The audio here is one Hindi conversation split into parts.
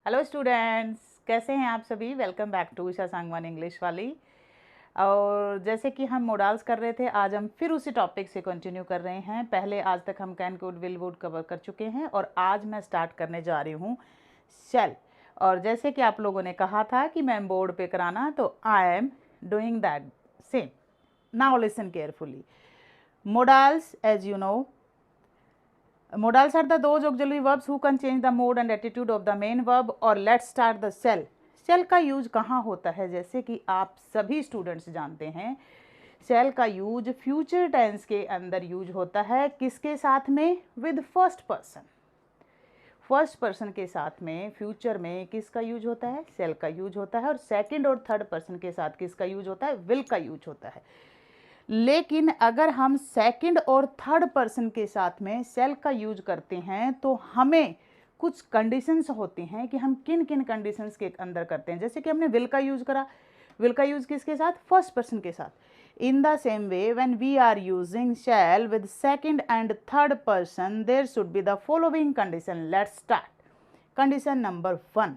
हेलो स्टूडेंट्स, कैसे हैं आप सभी। Welcome back to Usha Sangwan English वाली। और जैसे कि हम मोडाल्स कर रहे थे, आज हम फिर उसी टॉपिक से कंटिन्यू कर रहे हैं। पहले आज तक हम can could will would cover कर चुके हैं और आज मैं स्टार्ट करने जा रही हूँ शैल। और जैसे कि आप लोगों ने कहा था कि मैम बोर्ड पे कराना, तो I am doing that same. Now listen carefully. Modals, as you know, modals are the those auxiliary verbs who can change the mode and attitude of the main verb. और let's start the shall. shall का यूज कहाँ होता है? जैसे कि आप सभी स्टूडेंट्स जानते हैं, shall का यूज फ्यूचर टेंस के अंदर यूज होता है। किसके साथ में? With first person. First person के साथ में फ्यूचर में किसका यूज होता है? shall का यूज होता है। और सेकंड और थर्ड पर्सन के साथ किसका यूज होता है? विल का यूज होता है। लेकिन अगर हम सेकंड और थर्ड पर्सन के साथ में shall का यूज करते हैं तो हमें कुछ कंडीशंस होती हैं कि हम किन किन कंडीशंस के अंदर करते हैं। जैसे कि हमने विल का यूज करा। विल का यूज किसके साथ? फर्स्ट पर्सन के साथ। In the same way when we are using shall with second and third person, there should be the following condition. Let's start. Condition number 1,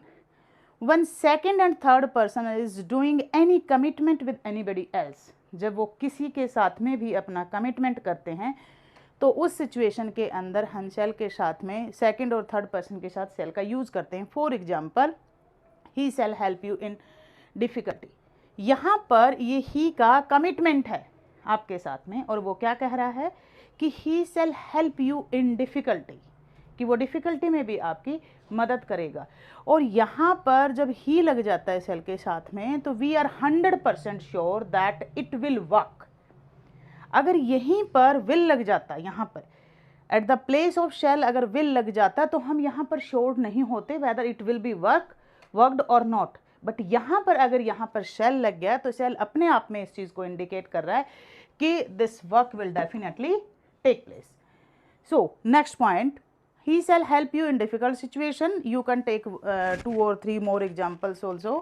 when second and third person is doing any commitment with anybody else, जब वो किसी के साथ में भी अपना कमिटमेंट करते हैं तो उस सिचुएशन के अंदर हम shall के साथ में सेकंड और थर्ड पर्सन के साथ shall का यूज करते हैं। For example, he shall help you in difficulty। यहाँ पर ये ही का कमिटमेंट है आपके साथ में, और वो क्या कह रहा है कि ही shall help you in difficulty, कि वो डिफ़िकल्टी में भी आपकी मदद करेगा। और यहाँ पर जब ही लग जाता है shall के साथ में, तो we are 100% sure that it will work. अगर यहीं पर विल लग जाता, यहाँ पर at the place of shall अगर विल लग जाता, तो हम यहाँ पर श्योर नहीं होते whether it will be worked और नॉट। बट यहाँ पर अगर यहाँ पर shall लग गया, तो shall अपने आप में इस चीज़ को इंडिकेट कर रहा है कि this work will definitely take place. So next point, he shall help you in difficult situation. You can take 2 or 3 more examples also.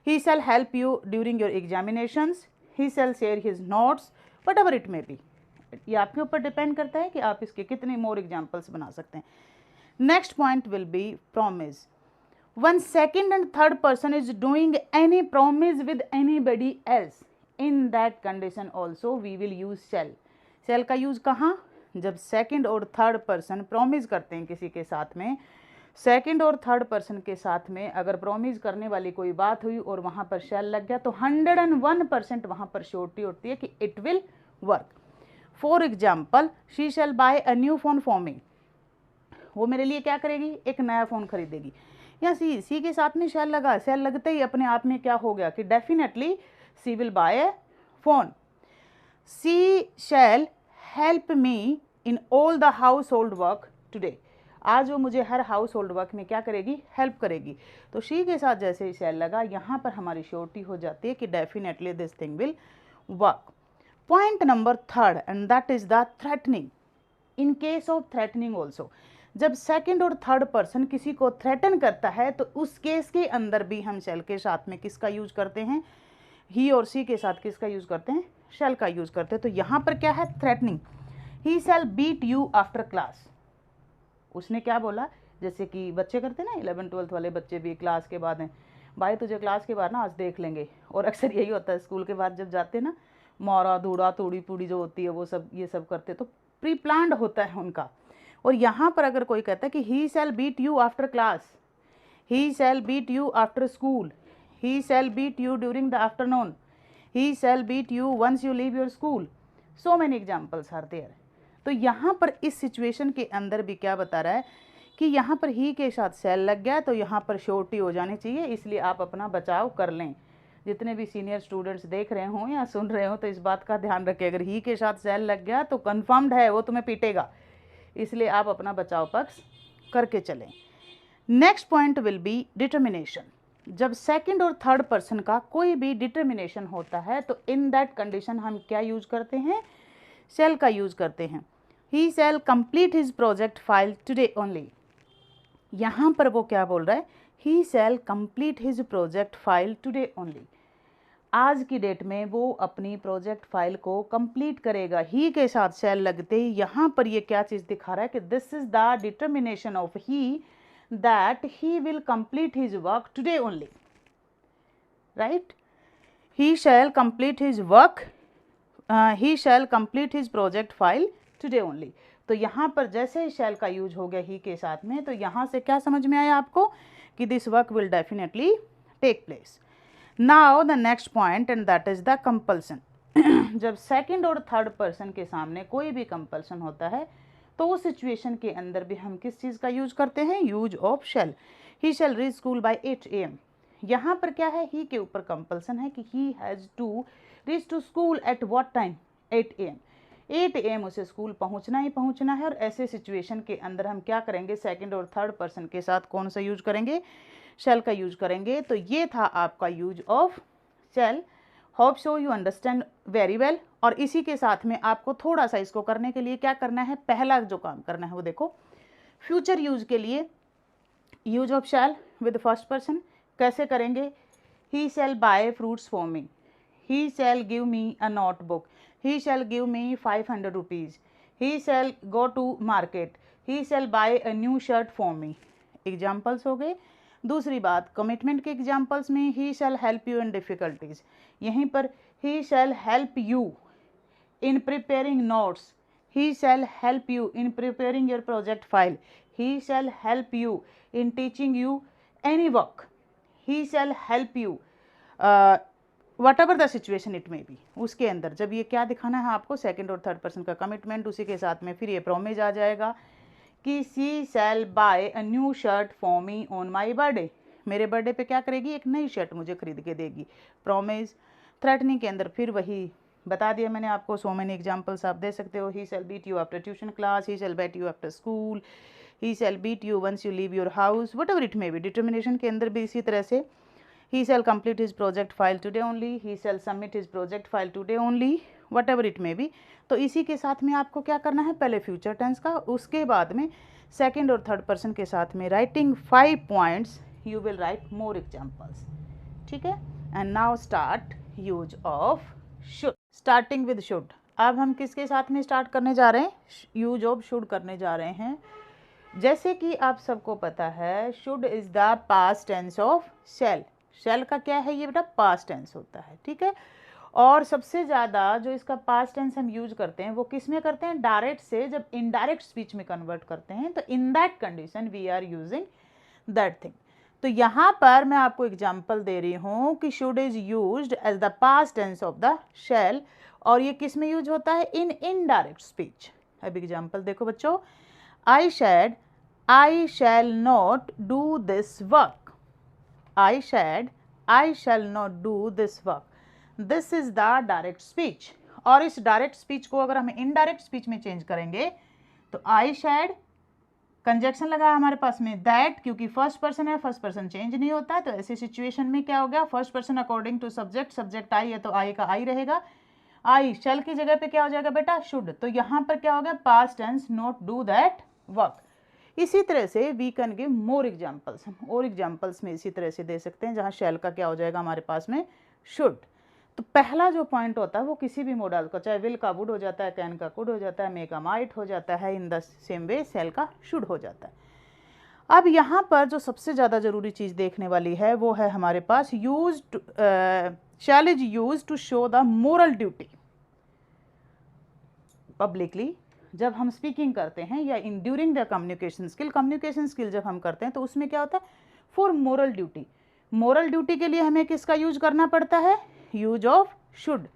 He shall help you during your examinations. He shall share his notes, whatever it may be. ये आपके ऊपर डिपेंड करता है कि आप इसके कितने मोर एग्जाम्पल्स बना सकते हैं। Next point will be promise. When second and third person is doing any promise with anybody else, in that condition also we will use shall. shall का यूज कहाँ? जब सेकंड और थर्ड पर्सन प्रॉमिस करते हैं किसी के साथ में, सेकंड और थर्ड पर्सन के साथ में अगर प्रॉमिस करने वाली कोई बात हुई और वहाँ पर shall लग गया, तो 101% वहाँ पर श्योरिटी होती है कि it will work. For example, she shall buy a new phone for me. वो मेरे लिए क्या करेगी? एक नया फ़ोन खरीदेगी। या सी के साथ में shall लगा, shall लगते ही अपने आप में क्या हो गया कि definitely she will buy a phone. She shall help me in all the household work today. आज वो मुझे हर हाउस होल्ड वर्क में क्या करेगी? हेल्प करेगी। तो शी के साथ जैसे ही shall लगा, यहाँ पर हमारी श्योरिटी हो जाती है कि definitely this thing will work. Point number 3, and that is the threatening. In case of threatening also, जब सेकंड और थर्ड पर्सन किसी को थ्रेटन करता है, तो उस केस के अंदर भी हम shall के साथ में किसका यूज करते हैं? ही और सी के साथ किसका यूज करते हैं? shall का यूज करते हैं। तो यहाँ पर क्या है? Threatening. He shall beat you after class। उसने क्या बोला? जैसे कि बच्चे करते हैं ना, 11th 12th वाले बच्चे भी क्लास के बाद हैं, भाई तुझे क्लास के बाद ना आज देख लेंगे। और अक्सर यही होता है, स्कूल के बाद जब जाते हैं ना, मारा धूड़ा तोड़ी पूड़ी जो होती है वो सब ये सब करते, तो प्री प्लान्ड होता है उनका। और यहाँ पर अगर कोई कहता है कि ही shall beat you after class, he shall beat you after school, he shall beat you during the afternoon, he shall beat you once you leave your school, so many examples are there। तो यहाँ पर इस सिचुएशन के अंदर भी क्या बता रहा है कि यहाँ पर ही के साथ shall लग गया, तो यहाँ पर श्योरिटी हो जानी चाहिए। इसलिए आप अपना बचाव कर लें। जितने भी सीनियर स्टूडेंट्स देख रहे हों या सुन रहे हो, तो इस बात का ध्यान रखें, अगर ही के साथ shall लग गया तो कन्फर्म्ड है वो तुम्हें पीटेगा। इसलिए आप अपना बचाव पक्ष करके चलें। Next point will be determination. जब सेकंड और थर्ड पर्सन का कोई भी डिटर्मिनेशन होता है, तो इन दैट कंडीशन हम क्या यूज करते हैं? shall का यूज करते हैं। ही shall complete his project file today only। यहाँ पर वो क्या बोल रहा है? ही shall complete his project file today only। आज की डेट में वो अपनी प्रोजेक्ट फाइल को कंप्लीट करेगा। ही के साथ shall लगते ही यहाँ पर ये क्या चीज़ दिखा रहा है कि this is the determination of he that he will complete his work today only, right? He shall complete his work, he shall complete his project file today only. तो यहाँ पर जैसे ही shall का यूज हो गया ही के साथ में, तो यहाँ से क्या समझ में आया आपको कि this work will definitely take place. Now the next point and that is the compulsion. जब सेकंड और थर्ड पर्सन के सामने कोई भी कंपल्सन होता है तो उस सिचुएशन के अंदर भी हम किस चीज़ का यूज करते हैं? Use of shall. He shall reach school by 8 AM. यहाँ पर क्या है? ही के ऊपर कंपल्सन है कि he has to reach to school at what time? 8 AM. 8 AM उसे स्कूल पहुँचना ही पहुँचना है. और ऐसे सिचुएशन के अंदर हम क्या करेंगे? सेकंड और थर्ड पर्सन के साथ कौन सा यूज करेंगे? शैल का यूज करेंगे. तो ये था आपका use of shall. Hope so you understand very well. और इसी के साथ में आपको थोड़ा सा इसको करने के लिए क्या करना है? पहला जो काम करना है वो देखो. फ्यूचर यूज के लिए use of shall with first person कैसे करेंगे? He shall buy fruits for me. He shall give me a notebook. He shall give me 500 rupees. He shall go to market. He shall buy a new shirt for me. Examples हो गए. दूसरी बात, कमिटमेंट के एग्जाम्पल्स में he shall help you in difficulties. यहीं पर he shall help you in preparing notes. He shall help you in preparing your project file. He shall help you in teaching you any work. He shall help you what ever the situation it may B. उसके अंदर जब ये क्या दिखाना है आपको? सेकेंड और थर्ड पर्सन का कमिटमेंट. उसी के साथ में फिर ये प्रोमिस आ जाएगा कि she shall buy a new shirt for me on my birthday. मेरे बर्थडे पे क्या करेगी? एक नई शर्ट मुझे खरीद के देगी. प्रोमिस. थ्रेटनिंग के अंदर फिर वही बता दिया मैंने आपको. सो मैनी एग्जाम्पल्स आप दे सकते हो. He shall beat you after tuition class. He shall bat you after school. He shall beat you once you leave your house. Whatever it may be. Determination के अंदर भी इसी तरह से he shall complete his project file today only. He shall submit his project file today only. Whatever it may be. तो इसी के साथ में आपको क्या करना है? पहले फ्यूचर टेंस का, उसके बाद में सेकेंड और थर्ड पर्सन के साथ में writing 5 points you will write more examples. ठीक है. And now start use of should. Starting with should. अब हम किसके साथ में स्टार्ट करने जा रहे हैं? यूज ऑफ शुड करने जा रहे हैं. जैसे कि आप सबको पता है should is the past tense of shall. Shall का क्या है? ये बेटा पास्ट टेंस होता है. ठीक है. और सबसे ज़्यादा जो इसका पास्ट टेंस हम यूज करते हैं वो किस में करते हैं? डायरेक्ट से. जब इनडायरेक्ट स्पीच में कन्वर्ट करते हैं तो in that condition we are using that thing. तो यहाँ पर मैं आपको एग्जांपल दे रही हूँ कि should is used as the past tense of the shall. और ये किस में यूज होता है? In indirect speech. अब एग्जांपल देखो बच्चों. I shall not do this work. I shall not do this work. This is the direct speech. और इस डायरेक्ट स्पीच को अगर हम इनडायरेक्ट स्पीच में चेंज करेंगे तो आई शैड कंजक्शन लगा हमारे पास में दैट, क्योंकि फर्स्ट पर्सन है, फर्स्ट पर्सन चेंज नहीं होता है. तो ऐसी सिचुएशन में क्या हो गया? First person according to subject. Subject I है तो आई का आई रहेगा. आई शैल की जगह पे क्या हो जाएगा बेटा? शुड. तो यहाँ पर क्या हो गया? Past tense not do that work. इसी तरह से we can give more examples. हम और एग्जाम्पल्स में इसी तरह से दे सकते हैं जहाँ शैल का क्या हो जाएगा हमारे पास में? शुड. तो पहला जो पॉइंट होता है वो किसी भी मॉडल का, चाहे विल का वुड हो जाता है, कैन का कुड हो जाता है, मे का माइट हो जाता है, इन द सेम वे शैल का शुड हो जाता है. अब यहाँ पर जो सबसे ज़्यादा ज़रूरी चीज़ देखने वाली है वो है हमारे पास use shall is use to show the moral duty publicly. जब हम स्पीकिंग करते हैं या in during the communication skill जब हम करते हैं तो उसमें क्या होता है? For moral duty. Moral duty के लिए हमें किसका यूज करना पड़ता है? Use of should.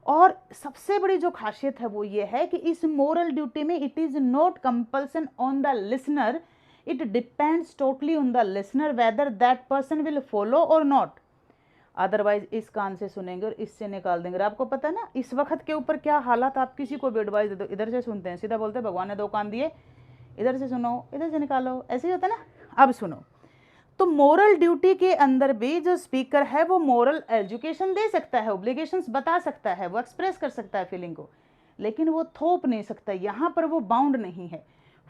और सबसे बड़ी जो खासियत है वो ये है कि इस मोरल ड्यूटी में it is not compulsion on the listener. It depends totally on the listener whether that person will follow और नॉट. अदरवाइज इस कान से सुनेंगे और इससे निकाल देंगे. आपको पता है ना इस वक्त के ऊपर क्या हालात. आप किसी को भी एडवाइस दे दो, इधर से सुनते हैं, सीधा बोलते हैं भगवान ने 2 कान दिए, इधर से सुनो, इधर से निकालो. ऐसे ही होता है ना. अब सुनो, तो मोरल ड्यूटी के अंदर भी जो स्पीकर है वो मोरल एजुकेशन दे सकता है, ऑब्लिगेशंस बता सकता है, वो एक्सप्रेस कर सकता है फीलिंग को, लेकिन वो थोप नहीं सकता. यहाँ पर वो बाउंड नहीं है.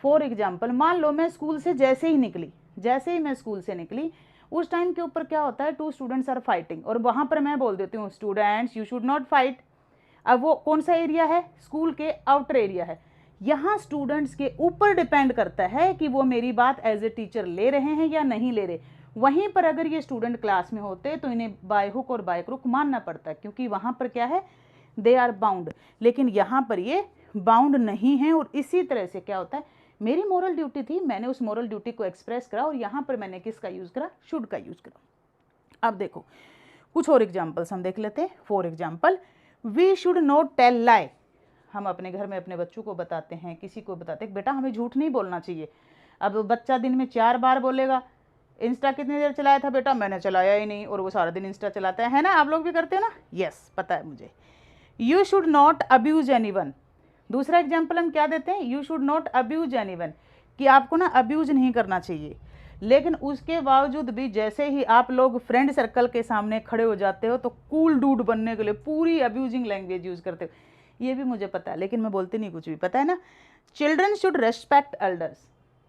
फॉर एग्जाम्पल मान लो मैं स्कूल से जैसे ही मैं स्कूल से निकली, उस टाइम के ऊपर क्या होता है? 2 स्टूडेंट्स आर फाइटिंग और वहाँ पर मैं बोल देती हूँ students you should not fight. अब वो कौन सा एरिया है? स्कूल के आउटर एरिया है. यहाँ स्टूडेंट्स के ऊपर डिपेंड करता है कि वो मेरी बात एज ए टीचर ले रहे हैं या नहीं ले रहे। वहीं पर अगर ये स्टूडेंट क्लास में होते तो इन्हें बाय हुक और बाय क्रुक मानना पड़ता है, क्योंकि वहाँ पर क्या है, दे आर बाउंड। लेकिन यहाँ पर ये बाउंड नहीं है। और इसी तरह से क्या होता है, मेरी मोरल ड्यूटी थी, मैंने उस मोरल ड्यूटी को एक्सप्रेस करा और यहाँ पर मैंने किसका यूज़ करा, शुड का यूज़ करा। अब देखो कुछ और एग्जाम्पल्स हम देख लेते हैं। For example, we should not tell lie. हम अपने घर में अपने बच्चों को बताते हैं, किसी को बताते हैं, बेटा हमें झूठ नहीं बोलना चाहिए। अब बच्चा दिन में 4 बार बोलेगा, इंस्टा कितनी देर चलाया था बेटा, मैंने चलाया ही नहीं, और वो सारा दिन इंस्टा चलाता है ना। आप लोग भी करते हो ना, यस पता है मुझे। You should not abuse anyone. दूसरा एग्जाम्पल हम क्या देते हैं, you should not abuse anyone, कि आपको ना अब्यूज नहीं करना चाहिए। लेकिन उसके बावजूद भी जैसे ही आप लोग फ्रेंड सर्कल के सामने खड़े हो जाते हो तो कूल डूड बनने के लिए पूरी अब्यूजिंग लैंग्वेज यूज़ करते हो। ये भी मुझे पता है, लेकिन मैं बोलती नहीं कुछ भी, पता है ना। Children should respect elders.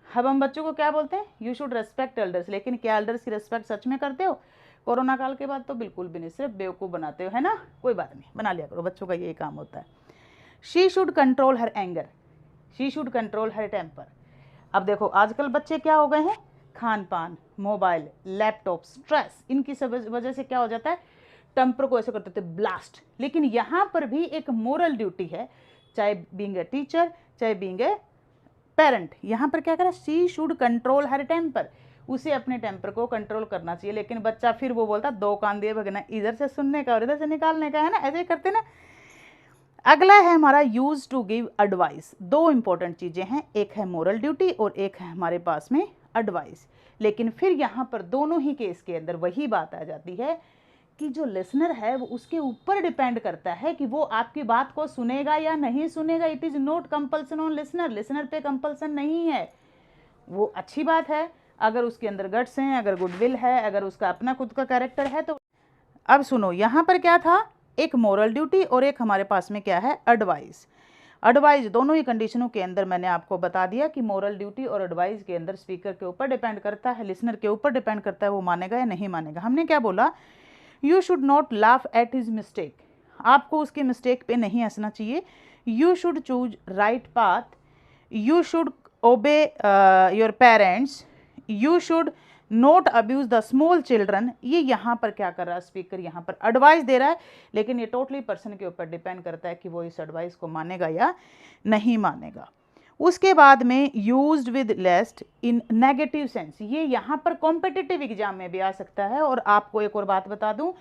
अब हम बच्चों को क्या बोलते हैं, यू शुड रेस्पेक्ट एल्डर्स। लेकिन क्या एल्डर्स की रेस्पेक्ट सच में करते हो? कोरोना काल के बाद तो बिल्कुल भी नहीं, सिर्फ बेवकूफ़ बनाते हो, है ना। कोई बात नहीं, बना लिया करो, बच्चों का यही काम होता है। She should control her anger, she should control her temper. अब देखो आजकल बच्चे क्या हो गए हैं, खान पान, मोबाइल, लैपटॉप, स्ट्रेस, इनकी सब वजह से क्या हो जाता है, टेम्पर को ऐसे करते थे ब्लास्ट। लेकिन यहाँ पर भी एक मोरल ड्यूटी है, चाहे बीइंग ए टीचर, चाहे बीइंग ए पेरेंट। यहाँ पर क्या करा, she should control her temper, उसे अपने टेम्पर को कंट्रोल करना चाहिए। लेकिन बच्चा फिर वो बोलता, 2 कान दिए भगना, इधर से सुनने का और इधर से निकालने का, है ना, ऐसे ही करते ना। अगला है हमारा use to give advice. 2 important चीज़ें हैं, एक है मोरल ड्यूटी और एक है हमारे पास में एडवाइस। लेकिन फिर यहाँ पर दोनों ही केस के अंदर वही बात आ जाती है कि जो लिसनर है वो उसके ऊपर डिपेंड करता है कि वो आपकी बात को सुनेगा या नहीं सुनेगा। It is not compulsion on listener, listener पे कंपल्सन नहीं है। वो अच्छी बात है अगर उसके अंदर गट्स हैं, अगर गुडविल है, अगर उसका अपना खुद का कैरेक्टर है तो। अब सुनो, यहाँ पर क्या था, एक मोरल ड्यूटी और एक हमारे पास में क्या है, एडवाइस। एडवाइस दोनों ही कंडीशनों के अंदर मैंने आपको बता दिया कि मोरल ड्यूटी और एडवाइस के अंदर स्पीकर के ऊपर डिपेंड करता है, लिसनर के ऊपर डिपेंड करता है, वो मानेगा या नहीं मानेगा। हमने क्या बोला, you should not laugh at his mistake, आपको उसके मिस्टेक पे नहीं हंसना चाहिए। You should choose right path, you should ओबे your parents, you should note abuse the small children. ये यहाँ पर क्या कर रहा है, स्पीकर यहाँ पर एडवाइस दे रहा है, लेकिन ये टोटली पर्सन के ऊपर डिपेंड करता है कि वो इस एडवाइस को मानेगा या नहीं मानेगा। उसके बाद में used with lest in negative sense, ये यहाँ पर कॉम्पिटिटिव एग्जाम में भी आ सकता है। और आपको एक और बात बता दूं,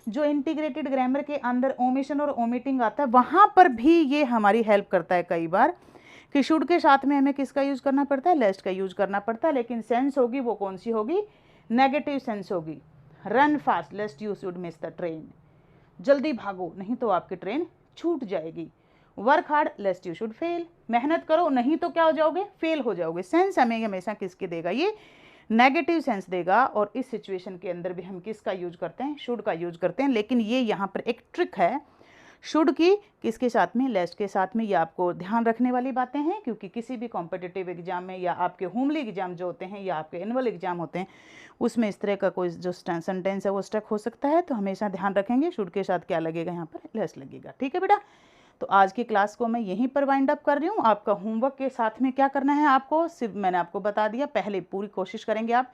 जो इंटीग्रेटेड ग्रामर के अंदर ओमिशन और ओमिटिंग आता है वहाँ पर भी ये हमारी हेल्प करता है कई बार, कि शुड के साथ में हमें किसका यूज़ करना पड़ता है, लेस्ट का यूज़ करना पड़ता है। लेकिन सेंस होगी वो कौन सी होगी, नेगेटिव सेंस होगी। Run fast लेस्ट you should miss the train, जल्दी भागो नहीं तो आपकी ट्रेन छूट जाएगी। Work hard लेस्ट you should fail, मेहनत करो नहीं तो क्या हो जाओगे, फेल हो जाओगे। सेंस हमें हमेशा किसके देगा, ये नेगेटिव सेंस देगा। और इस सिचुएशन के अंदर भी हम किसका यूज करते हैं, शुड का यूज करते हैं। लेकिन ये यहाँ पर एक ट्रिक है शुड की, किसके साथ में, लेस्ट के साथ में। ये आपको ध्यान रखने वाली बातें हैं, क्योंकि किसी भी कॉम्पिटिटिव एग्जाम में या आपके होमली एग्जाम जो होते हैं या आपके एनुअल एग्जाम होते हैं उसमें इस तरह का कोई जो सेंटेंस है वो स्टक हो सकता है। तो हमेशा ध्यान रखेंगे शुड के साथ क्या लगेगा, यहाँ पर लेस्ट लगेगा। ठीक है बेटा, तो आज की क्लास को मैं यहीं पर वाइंड अप कर रही हूँ। आपका होमवर्क के साथ में क्या करना है आपको, सिर्फ मैंने आपको बता दिया। पहले पूरी कोशिश करेंगे आप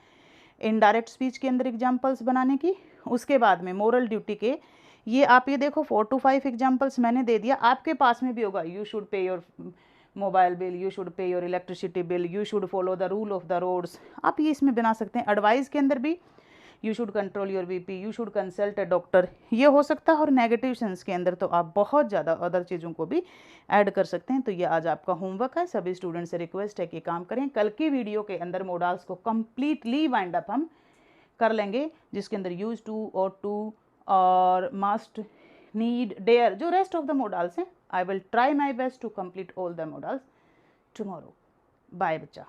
इनडायरेक्ट स्पीच के अंदर एग्जाम्पल्स बनाने की। उसके बाद में मोरल ड्यूटी के ये आप ये देखो 4 to 5 एग्जाम्पल्स मैंने दे दिया, आपके पास में भी होगा। You should pay your mobile bill, you should pay your electricity bill, you should follow the rule of the roads, आप ये इसमें बना सकते हैं। एडवाइस के अंदर भी you should control your BP, you should consult a doctor, ये हो सकता है। और नेगेटिव सेंस के अंदर तो आप बहुत ज़्यादा अदर चीज़ों को भी ऐड कर सकते हैं। तो ये आज आपका होमवर्क है। सभी स्टूडेंट से रिक्वेस्ट है कि काम करें। कल की वीडियो के अंदर मॉडल्स को कम्प्लीटली वाइंड अप हम कर लेंगे, जिसके अंदर यूज टू, और टू, और मस्ट, नीड, डेयर, जो रेस्ट ऑफ द मॉडल्स हैं। I will try my best to complete all the modals tomorrow. Bye बच्चा।